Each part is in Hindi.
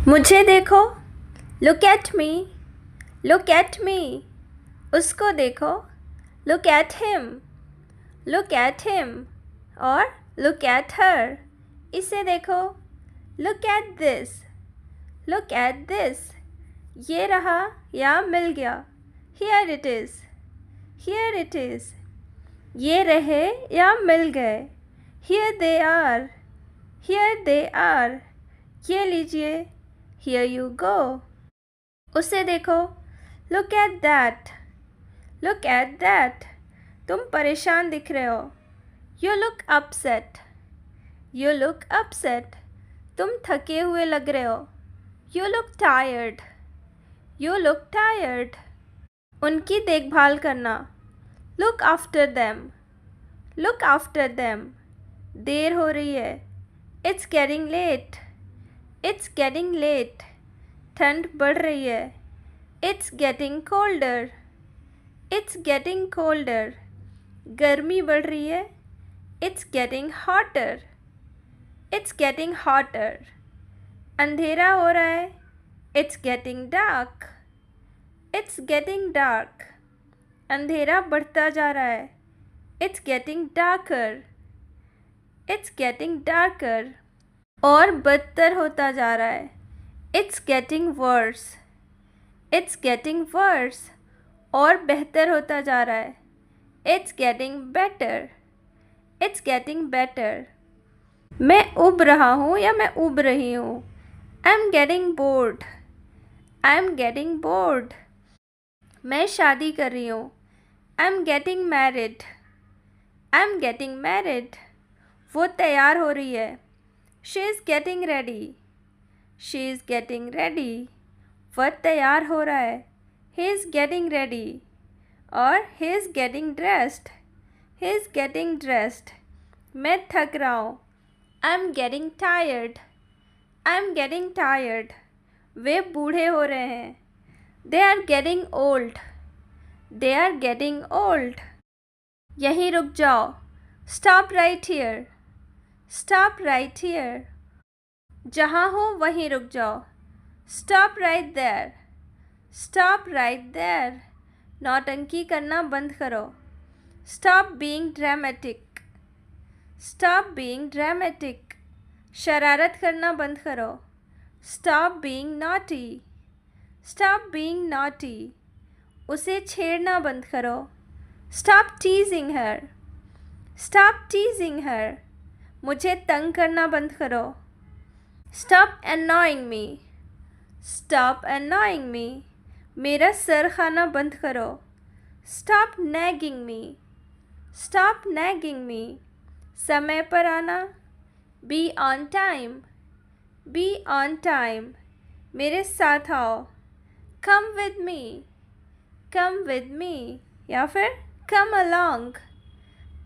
मुझे देखो, look at me, look at me. उसको देखो, look at him, look at him. और लुक एट हर। इसे देखो, look at this, look at this. ये रहा या मिल गया, here it is, here it is. ये रहे या मिल गए, here they are, here they are. ये लीजिए, हियर यू गो। उसे देखो, look at that, look at that. तुम परेशान दिख रहे हो, you look upset, you look upset. तुम थके हुए लग रहे हो, you look tired, you look tired. उनकी देखभाल करना, look after them, look after them. देर हो रही है, it's getting late, it's getting late. ठंड बढ़ रही है, it's getting colder, it's getting colder. गर्मी बढ़ रही है, it's getting hotter, it's getting hotter. अंधेरा हो रहा है, it's getting dark, it's getting dark. अंधेरा बढ़ता जा रहा है, it's getting darker, it's getting darker. और बदतर होता जा रहा है, it's getting worse, it's getting worse. और बेहतर होता जा रहा है, it's getting better, it's getting better. मैं उब रहा हूँ या मैं उब रही हूँ, I am getting bored, I am getting bored. मैं शादी कर रही हूँ, I am getting married, I am getting married. वो तैयार हो रही है, she is getting ready, she is getting ready. वह तैयार हो रहा है, ही इज़ गेटिंग रेडी। और he is getting dressed, he is getting dressed. मैं थक रहा हूँ, I am getting tired, I am getting tired. वे बूढ़े हो रहे हैं, they are getting old, they are getting old. यहीं रुक जाओ, stop right here, stop right here. जहाँ हो वहीं रुक जाओ, stop right there, stop right there. नौटंकी करना बंद करो, stop being dramatic, stop being dramatic. शरारत करना बंद करो, stop being naughty, stop being naughty. उसे छेड़ना बंद करो, स्टॉप टीजिंग हर, स्टॉप टीजिंग हर। मुझे तंग करना बंद करो, स्टॉप annoying मी, स्टॉप annoying मी। मेरा सर खाना बंद करो, स्टॉप nagging मी, स्टॉप nagging मी। समय पर आना, be on time, be on time. मेरे साथ आओ, come with me, come with me. या फिर कम अलोंग,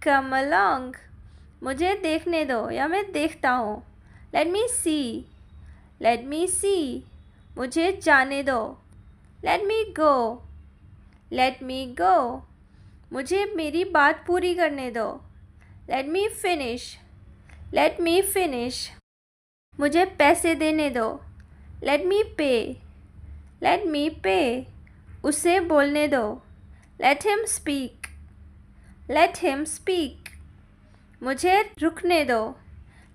कम अलोंग। मुझे देखने दो या मैं देखता हूँ, लेट मी सी, लेट मी सी। मुझे जाने दो, लेट मी गो, लेट मी गो। मुझे मेरी बात पूरी करने दो, let me finish, let me finish. मुझे पैसे देने दो, लेट मी पे, लेट मी पे। उसे बोलने दो, let him speak, let him speak. मुझे रुकने दो,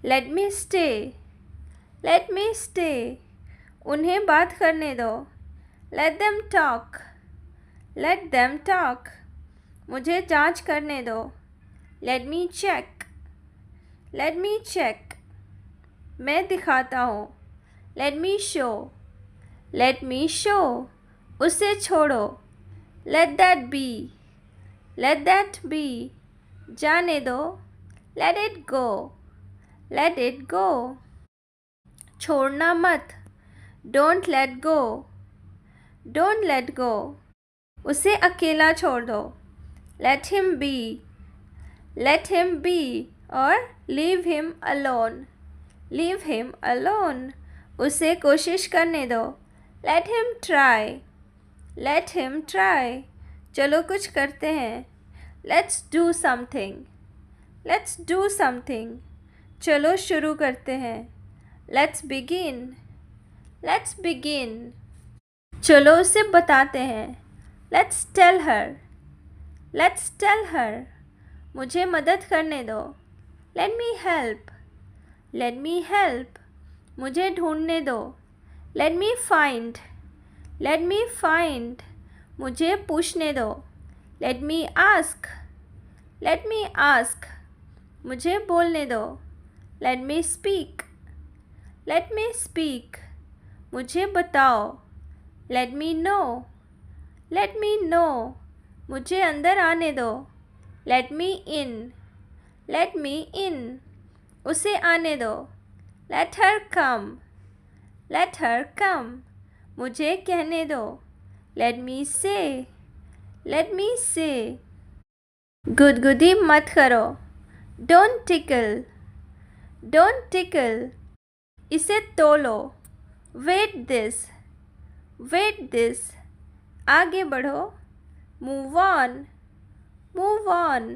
let me stay, let me stay. उन्हें बात करने दो, let them talk, let them talk. मुझे जांच करने दो, let me check, let me check. मैं दिखाता हूँ, let me show, let me show. उसे छोड़ो, let that be, let that be. जाने दो, let it go, let it go. छोड़ना मत, don't let go, don't let go. उसे अकेला छोड़ दो, let him be, let him be. और leave him alone, leave him alone. उसे कोशिश करने दो, let him try, let him try. चलो कुछ करते हैं, let's do something, let's do something. चलो शुरू करते हैं, लेट्स बिगिन, Let's begin. चलो उसे बताते हैं. Let's tell her. Let's tell her. मुझे मदद करने दो. Let me help. Let me help. मुझे ढूंढने दो. Let me find. Let me find. मुझे पूछने दो. Let me ask. Let me ask. मुझे बोलने दो. Let me speak. Let me speak. मुझे बताओ. Let me know. Let me know. मुझे अंदर आने दो. Let me in. Let me in. उसे आने दो. Let her come. Let her come. मुझे कहने दो. Let me say. Let me say. गुदगुदी मत करो. Don't tickle. Don't tickle. इसे तोलो. Wait this. Wait this. आगे बढ़ो. Move on. Move on.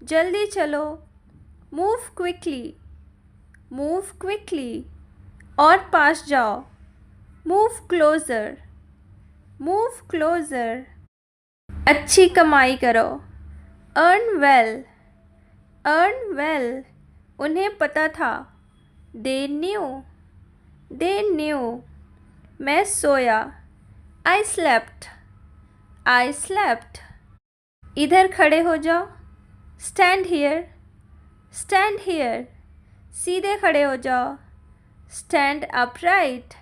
जल्दी चलो. Move quickly. Move quickly. और पास जाओ. Move closer. Move closer. अच्छी कमाई करो. Earn well. Earn well. उन्हें पता था. They knew. They knew. मैं सोया. I slept. I slept. इधर खड़े हो जाओ. Stand here. Stand here. सीधे खड़े हो जाओ. Stand upright.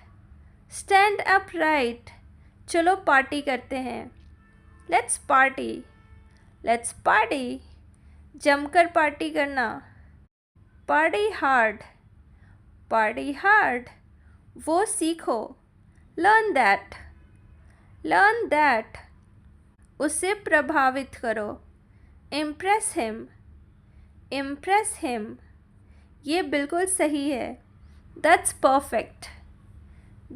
Stand upright. चलो पार्टी करते हैं. Let's party. Let's party. जमकर पार्टी करना. Party hard. Party hard. वो सीखो. Learn that. Learn that. उसे प्रभावित करो. Impress him. Impress him. ये बिल्कुल सही है. That's perfect.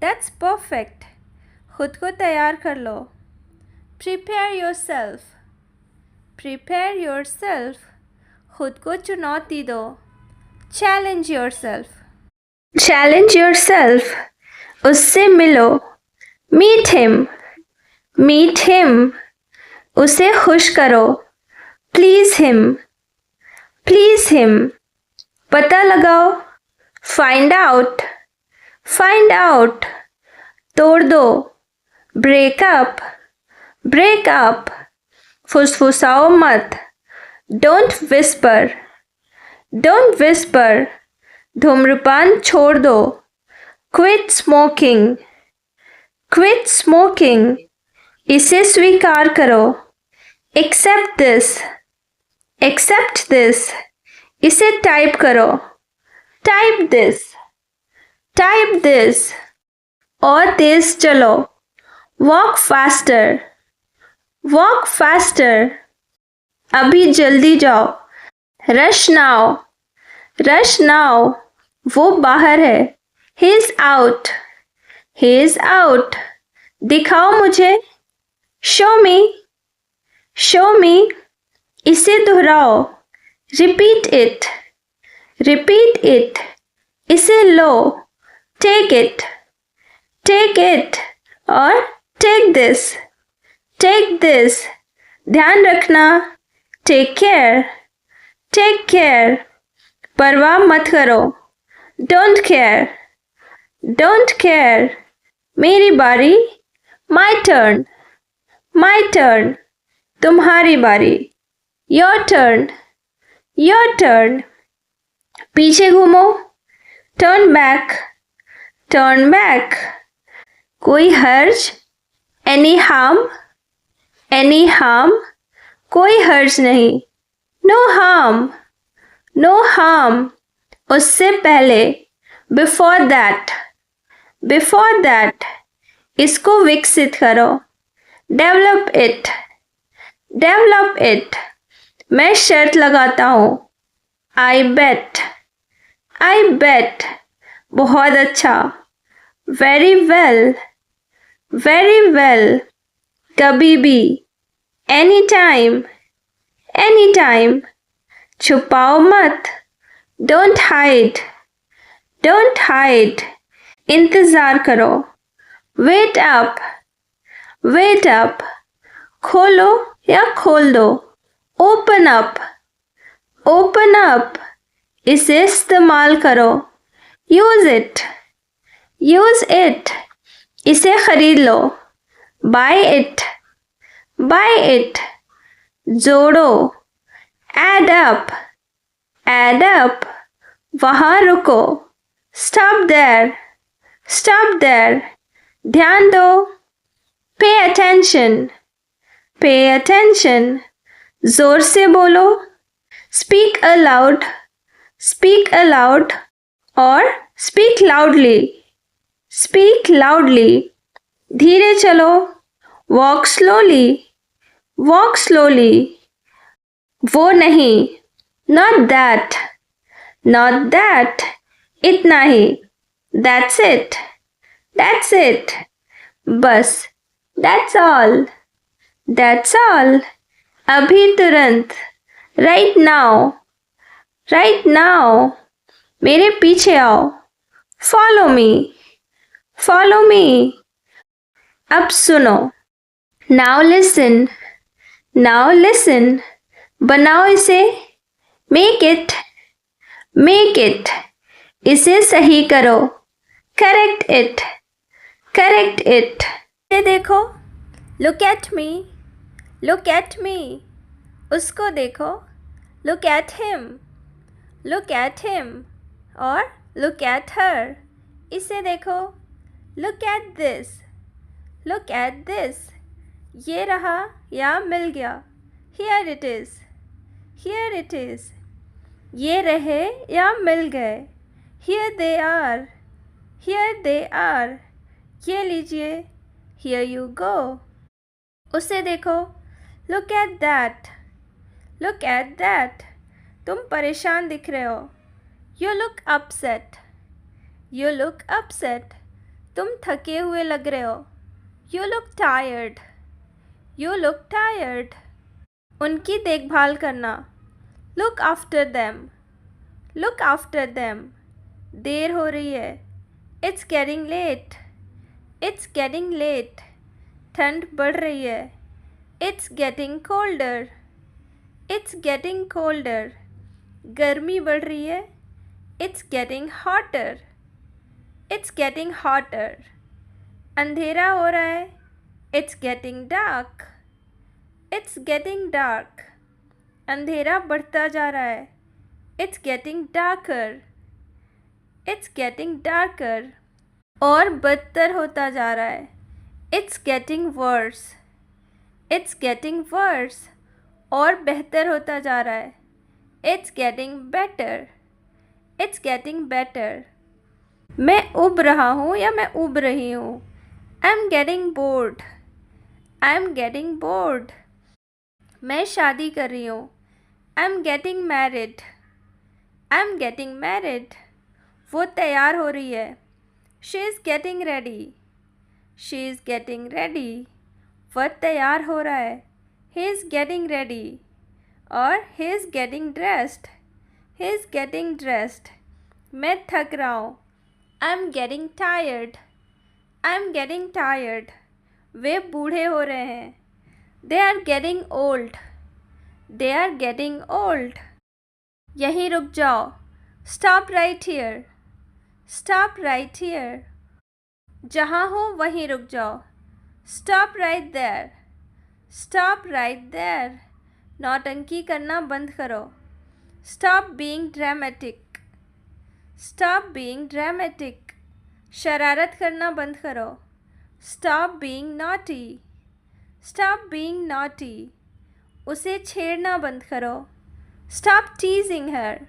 That's perfect. खुद को तैयार कर लो. Prepare yourself. Prepare yourself. खुद को चुनौती दो. Challenge yourself. Challenge yourself. उससे मिलो. Meet him. Meet him. उसे खुश करो. Please him. Please him. पता लगाओ. Find out. Find out. तोड़ दो. Break up. Break up. फुसफुसाओ मत. Don't whisper. Don't whisper. धूम्रपान छोड़ दो. Quit smoking. Quit smoking. इसे स्वीकार करो. Accept this. Accept this. इसे टाइप करो. Type this. Type this. और तेज चलो. Walk faster. Walk faster. अभी जल्दी जाओ. Rush now. Rush now. वो बाहर है. He is out. He is out. दिखाओ मुझे. Show me. Show me. इसे दोहराओ. Repeat it. Repeat it. इसे लो. Take it. Take it. और take this. Take this. ध्यान रखना. Take care. Take care. परवाह मत करो. Don't care. Don't care. मेरी बारी. My turn. My turn. तुम्हारी बारी. Your turn. Your turn. पीछे घूमो. Turn back. Turn back. कोई हर्ज. Any harm. Any harm. कोई हर्ज नहीं. No harm. No harm. उससे पहले. Before that. Before that. इसको विकसित करो. Develop it. Develop it. मैं शर्त लगाता हूँ. I bet. I bet. बहुत अच्छा. Very well. Very well. कभी भी. Anytime. Anytime. छुपाओ मत. Don't hide. Don't hide. इंतज़ार करो। Wait up, wait up. खोलो या खोल दो। Open up, open up. इसे इस्तेमाल करो। Use it, use it. इसे खरीद लो। Buy it, buy it. जोड़ो। Add up, add up. वहाँ रुको। Stop there, stop there. ध्यान दो। Pay attention, pay attention. जोर से बोलो। स्पीक अलाउड, स्पीक अलाउड और स्पीक लाउडली, स्पीक लाउडली। धीरे चलो। Walk slowly, walk slowly. वो नहीं, नॉट दैट, नॉट दैट। इतना ही। That's it, that's it. बस, दैट्स ऑल, दैट्स ऑल। अभी तुरंत, राइट नाउ, राइट नाउ। मेरे पीछे आओ। Follow me, follow me. अब सुनो। Now listen, now listen. बनाओ इसे। Make it, make it. इसे सही करो। Correct it, correct it. ये देखो। Look at me, look at me. उसको देखो। Look at him, look at him और लुक एट हर। इसे देखो। Look at this, look at this. ये रहा या मिल गया। Here it is, here it is. ये रहे या मिल गए। Here they are, here they are. ये लीजिए। Here you go. उसे देखो। Look at that, look at that. तुम परेशान दिख रहे हो। You look upset, you look upset. तुम थके हुए लग रहे हो। You look tired, you look tired. उनकी देखभाल करना। Look after them, look after them. देर हो रही है। It's getting late, it's getting late. ठंड बढ़ रही है। It's getting colder, it's getting colder. गर्मी बढ़ रही है। It's getting hotter, it's getting hotter. अंधेरा हो रहा है। It's getting dark, it's getting dark. अंधेरा बढ़ता जा रहा है। It's getting darker, it's getting darker. और बदतर होता जा रहा है। It's getting worse, it's getting worse. और बेहतर होता जा रहा है। It's getting better, it's getting better. मैं उब रहा हूँ या मैं उब रही हूँ। I am getting bored, I am getting bored. मैं शादी कर रही हूँ। I am getting married, I am getting married. वो तैयार हो रही है। She is getting ready, she is getting ready. वह तैयार हो रहा है। ही इज़ गेटिंग रेडी और he is getting dressed, he is getting dressed. मैं थक रहा हूँ। I am getting tired, I am getting tired. वे बूढ़े हो रहे हैं। They are getting old, they are getting old. यहीं रुक जाओ। Stop right here, stop right here. जहाँ हो वहीं रुक जाओ। Stop right there, stop right there. नौटंकी करना बंद करो। Stop being dramatic, stop being dramatic. शरारत करना बंद करो। Stop being naughty, stop being naughty. उसे छेड़ना बंद करो। स्टॉप टीजिंग हर,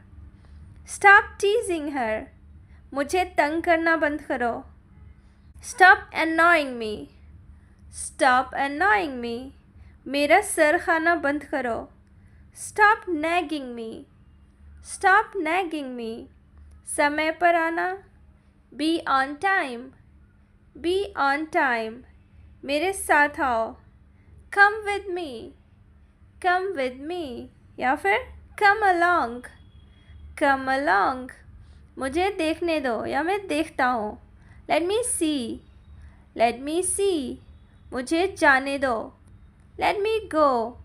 स्टॉप टीजिंग हर। मुझे तंग करना बंद करो। स्टॉप एनॉइंग मी, स्टॉप एनॉइंग मी। मेरा सर खाना बंद करो। स्टॉप नैगिंग मी, स्टॉप नैगिंग मी। समय पर आना। Be on time, be on time. मेरे साथ आओ। Come with me, come with me. या फिर कम अलोंग, कम अलोंग। मुझे देखने दो या मैं देखता हूँ। Let me see. Let me see. मुझे जाने दो. Let me go.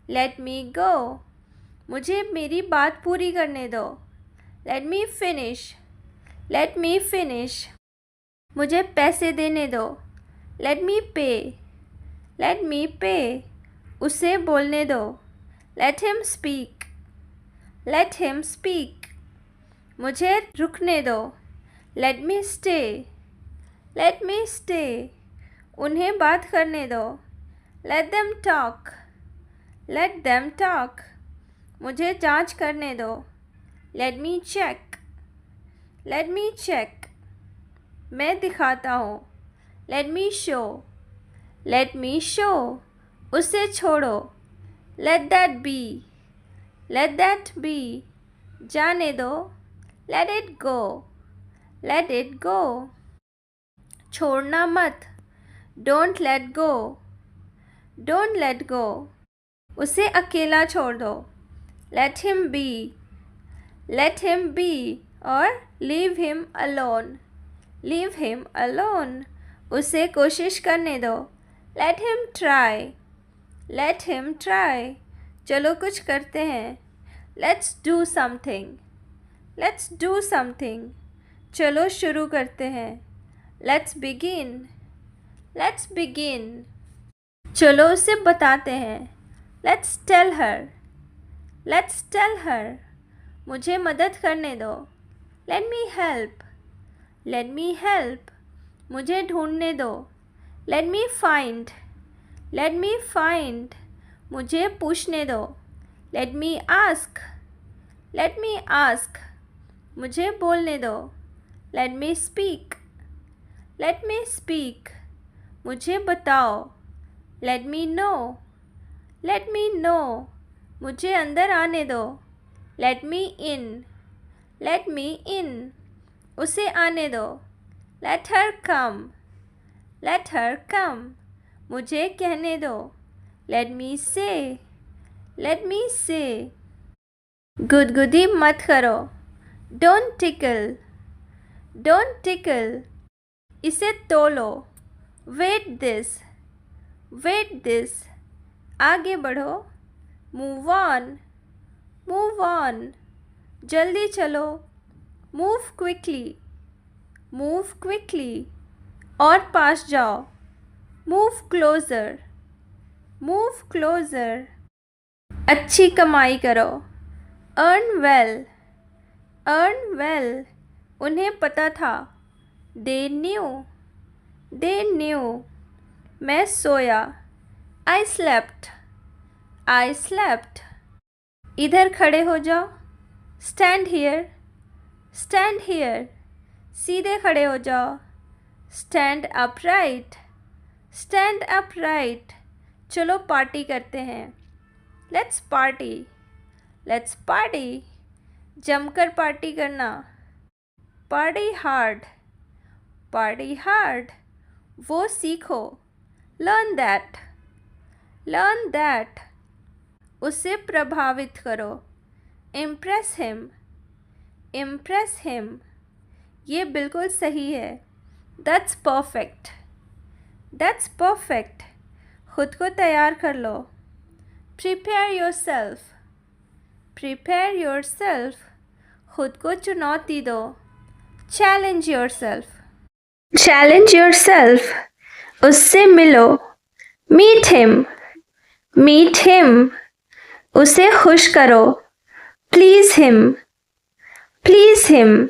Let me go. मुझे मेरी बात पूरी करने दो. Let me finish. Let me finish. मुझे पैसे देने दो. Let me pay. Let me pay. उसे बोलने दो. Let him speak. Let him speak. मुझे रुकने दो. Let me stay. Let me stay. उन्हें बात करने दो. Let them talk. Let them talk. मुझे जांच करने दो. Let me check. Let me check. मैं दिखाता हूँ. Let me show. Let me show. उसे छोड़ो. Let that be. Let that be. जाने दो. Let it go. Let it go. छोड़ना मत. Don't let go. Don't let go. उसे अकेला छोड़ दो. Let him be. Let him be. और leave him alone. Leave him alone. उसे कोशिश करने दो. Let him try. Let him try. चलो कुछ करते हैं. Let's do something. Let's do something. चलो शुरू करते हैं. Let's begin. Let's begin. चलो उसे बताते हैं. Let's tell her. Let's tell her. मुझे मदद करने दो. Let me help. Let me help. मुझे ढूंढने दो. Let me find. Let me find. मुझे पूछने दो. Let me ask. Let me ask. मुझे बोलने दो. Let me speak. Let me speak. मुझे बताओ. Let me know. Let me know. मुझे अंदर आने दो. Let me in. Let me in. उसे आने दो. Let her come. Let her come. मुझे कहने दो. Let me say. Let me say. गुदगुदी मत करो. Don't tickle. Don't tickle. इसे तोलो. Wait this. Wait this. आगे बढ़ो. Move on. Move on. जल्दी चलो. Move quickly. Move quickly. और पास जाओ. Move closer. Move closer. अच्छी कमाई करो. Earn well. Earn well. उन्हें पता था. They knew. They knew. मैं सोया. I slept. I slept. इधर खड़े हो जाओ. Stand here. Stand here. सीधे खड़े हो जाओ. Stand upright. Stand upright. चलो पार्टी करते हैं. Let's party. Let's party. जमकर पार्टी करना. Party hard. Party hard. वो सीखो. Learn that. Learn that. उसे प्रभावित करो. Impress him. Impress him. ये बिल्कुल सही है. That's perfect. That's perfect. खुद को तैयार कर लो. Prepare yourself. Prepare yourself. खुद को चुनौती दो. Challenge yourself. Challenge yourself. उससे मिलो. Meet him. Meet him. उसे खुश करो. Please him. Please him.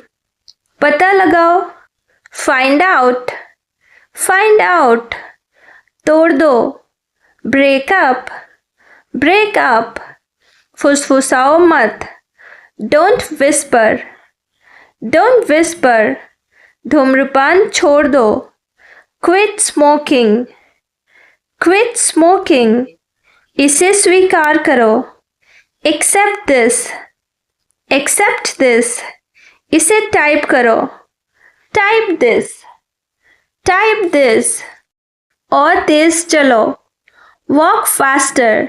पता लगाओ. Find out. Find out. तोड़ दो. Break up. Break up. फुसफुसाओ मत. Don't whisper. Don't whisper. धूम्रपान छोड़ दो. Quit smoking. Quit smoking. इसे स्वीकार करो. Accept this. Accept this. इसे टाइप करो. Type this. Type this. और तेज चलो. Walk faster.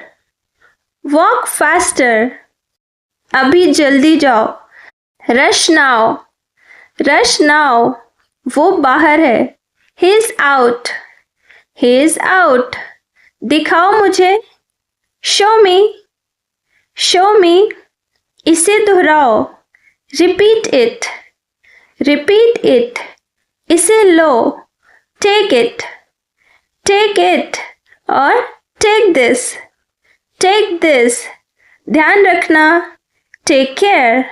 Walk faster. अभी जल्दी जाओ. Rush now. Rush now. वो बाहर है। He is out. He is out. दिखाओ मुझे। Show me. Show me. इसे दोहराओ। Repeat it. Repeat it. इसे लो। Take it. Take it. और take this. Take this. ध्यान रखना। Take care.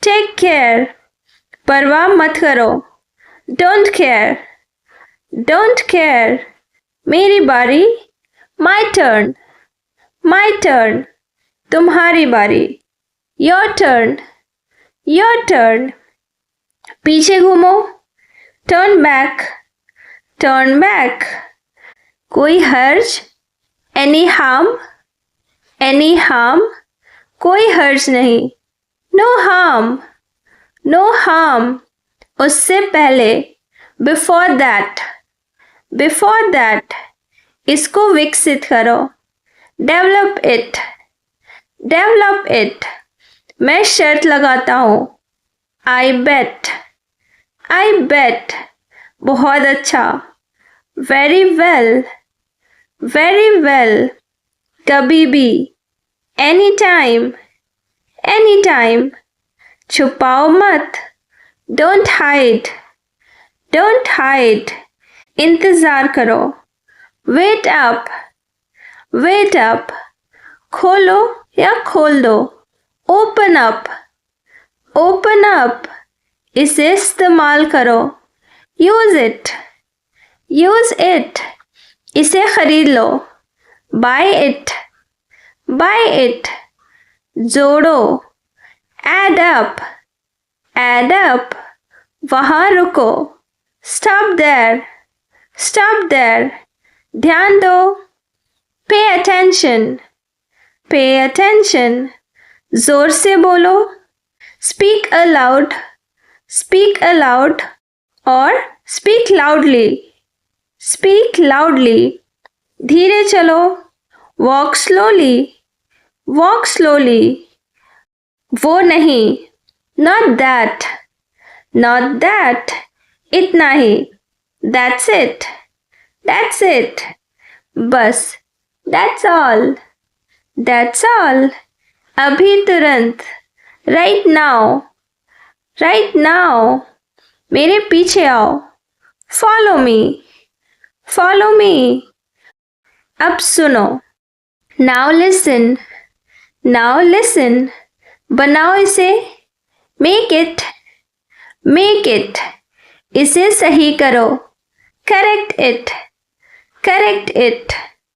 Take care. परवाह मत करो। Don't care. Don't care. मेरी बारी। My turn. My turn. तुम्हारी बारी। Your turn. Your turn. पीछे घूमो। Turn back. Turn back. कोई हर्ज। Any harm. Any harm. कोई हर्ज नहीं। No harm. No harm. उससे पहले। Before that. Before that. इसको विकसित करो। Develop it. Develop it. मैं शर्त लगाता हूँ। I bet. I bet. बहुत अच्छा। Very well. Very well. कभी भी। Anytime. Anytime. छुपाओ मत। Don't hide. Don't hide. इंतज़ार करो। Wait up. Wait up. खोलो या खोल दो। Open up. Open up. इसे इस्तेमाल करो। Use it. Use it. इसे खरीद लो। Buy it. Buy it. जोड़ो। Add up. Add up. वहाँ रुको। Stop there. Stop there. ध्यान दो। Pay attention. Pay attention. जोर से बोलो। Speak aloud. Speak aloud. और speak loudly. Speak loudly. धीरे चलो। Walk slowly. Walk slowly. वो नहीं। Not that. Not that. इतना ही। That's it. That's it. बस। That's all. That's all. अभी तुरंत। Right now. Right now. मेरे पीछे आओ। Follow me. Follow me. अब सुनो। Now listen. Now listen. बनाओ इसे। Make it. Make it. इसे सही करो। Correct it. Correct it.